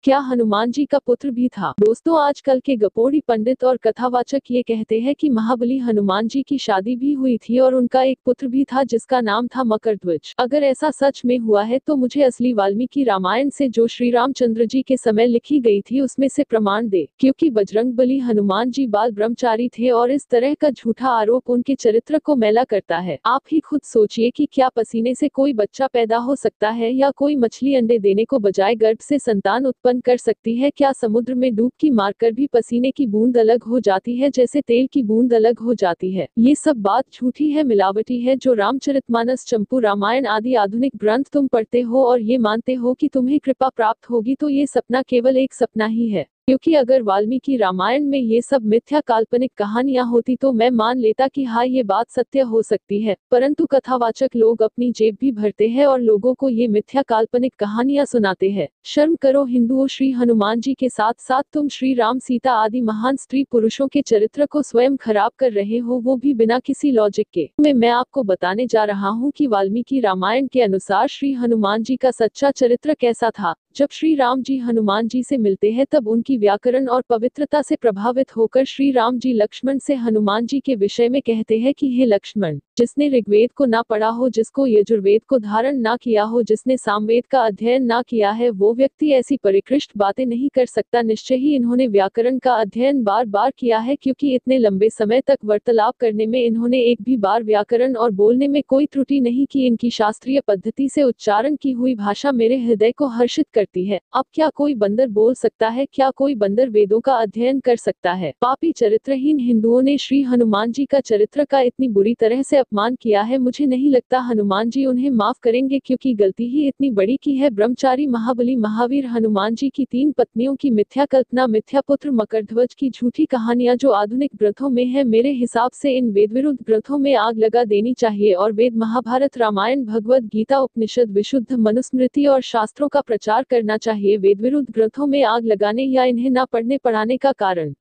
क्या हनुमान जी का पुत्र भी था? दोस्तों, आजकल के गपोड़ी पंडित और कथावाचक ये कहते हैं कि महाबली हनुमान जी की शादी भी हुई थी और उनका एक पुत्र भी था जिसका नाम था मकरध्वज। अगर ऐसा सच में हुआ है तो मुझे असली वाल्मीकि रामायण से जो श्री रामचंद्र जी के समय लिखी गई थी उसमें से प्रमाण दे, क्योंकि बजरंगबली हनुमान जी बाल ब्रह्मचारी थे और इस तरह का झूठा आरोप उनके चरित्र को मैला करता है। आप ही खुद सोचिए कि क्या पसीने से कोई बच्चा पैदा हो सकता है, या कोई मछली अंडे देने को बजाय गर्भ से संतान उत्पन्न कर सकती है? क्या समुद्र में डुबकी मारकर भी पसीने की बूंद अलग हो जाती है जैसे तेल की बूंद अलग हो जाती है? ये सब बात झूठी है, मिलावटी है। जो रामचरितमानस, चंपू रामायण आदि आधुनिक ग्रंथ तुम पढ़ते हो और ये मानते हो कि तुम्हें कृपा प्राप्त होगी, तो ये सपना केवल एक सपना ही है। क्योंकि अगर वाल्मीकि रामायण में ये सब मिथ्या काल्पनिक कहानियां होती तो मैं मान लेता कि हाँ, ये बात सत्य हो सकती है, परंतु कथावाचक लोग अपनी जेब भी भरते हैं और लोगों को ये मिथ्या काल्पनिक कहानियां सुनाते हैं। शर्म करो हिंदुओं, श्री हनुमान जी के साथ साथ तुम श्री राम, सीता आदि महान स्त्री पुरुषों के चरित्र को स्वयं खराब कर रहे हो, वो भी बिना किसी लॉजिक के। मैं आपको बताने जा रहा हूँ कि वाल्मीकि रामायण के अनुसार श्री हनुमान जी का सच्चा चरित्र कैसा था। जब श्री राम जी हनुमान जी से मिलते हैं तब उनकी व्याकरण और पवित्रता से प्रभावित होकर श्री राम जी लक्ष्मण से हनुमान जी के विषय में कहते हैं कि हे लक्ष्मण, जिसने ऋग्वेद को ना पढ़ा हो, जिसको यजुर्वेद को धारण ना किया हो, जिसने सामवेद का अध्ययन ना किया है, वो व्यक्ति ऐसी परिकृष्ट बातें नहीं कर सकता। निश्चय ही इन्होंने व्याकरण का अध्ययन बार बार किया है, क्योंकि इतने लंबे समय तक वार्तालाप करने में इन्होंने एक भी बार व्याकरण और बोलने में कोई त्रुटि नहीं की। इनकी शास्त्रीय पद्धति से उच्चारण की हुई भाषा मेरे हृदय को हर्षित करती है। अब क्या कोई बंदर बोल सकता है? क्या कोई बंदर वेदों का अध्ययन कर सकता है? पापी चरित्रहीन हिंदुओं ने श्री हनुमान जी का चरित्र का इतनी बुरी तरह से अपमान किया है, मुझे नहीं लगता हनुमान जी उन्हें माफ करेंगे, क्योंकि गलती ही इतनी बड़ी की है। ब्रह्मचारी महाबली महावीर हनुमान जी की 3 पत्नियों की मिथ्या कल्पना, मिथ्या पुत्र मकरध्वज की झूठी कहानियां जो आधुनिक ग्रंथों में है, मेरे हिसाब से इन वेद विरुद्ध ग्रंथों में आग लगा देनी चाहिए और वेद, महाभारत, रामायण, भगवद गीता, उपनिषद, विशुद्ध मनुस्मृति और शास्त्रों का प्रचार करना चाहिए। वेद विरुद्ध ग्रंथों में आग लगाने या इन्हें ना पढ़ने पढ़ाने का कारण,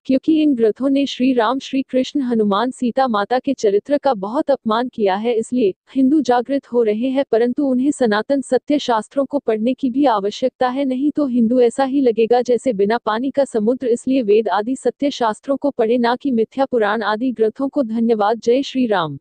क्योंकि इन ग्रंथों ने श्री राम, श्री कृष्ण, हनुमान, सीता माता के चरित्र का बहुत अपमान किया है। इसलिए हिंदू जागृत हो रहे हैं, परंतु उन्हें सनातन सत्य शास्त्रों को पढ़ने की भी आवश्यकता है, नहीं तो हिंदू ऐसा ही लगेगा जैसे बिना पानी का समुद्र। इसलिए वेद आदि सत्य शास्त्रों को पढ़े, ना कि मिथ्या पुराण आदि ग्रंथों को। धन्यवाद। जय श्री राम।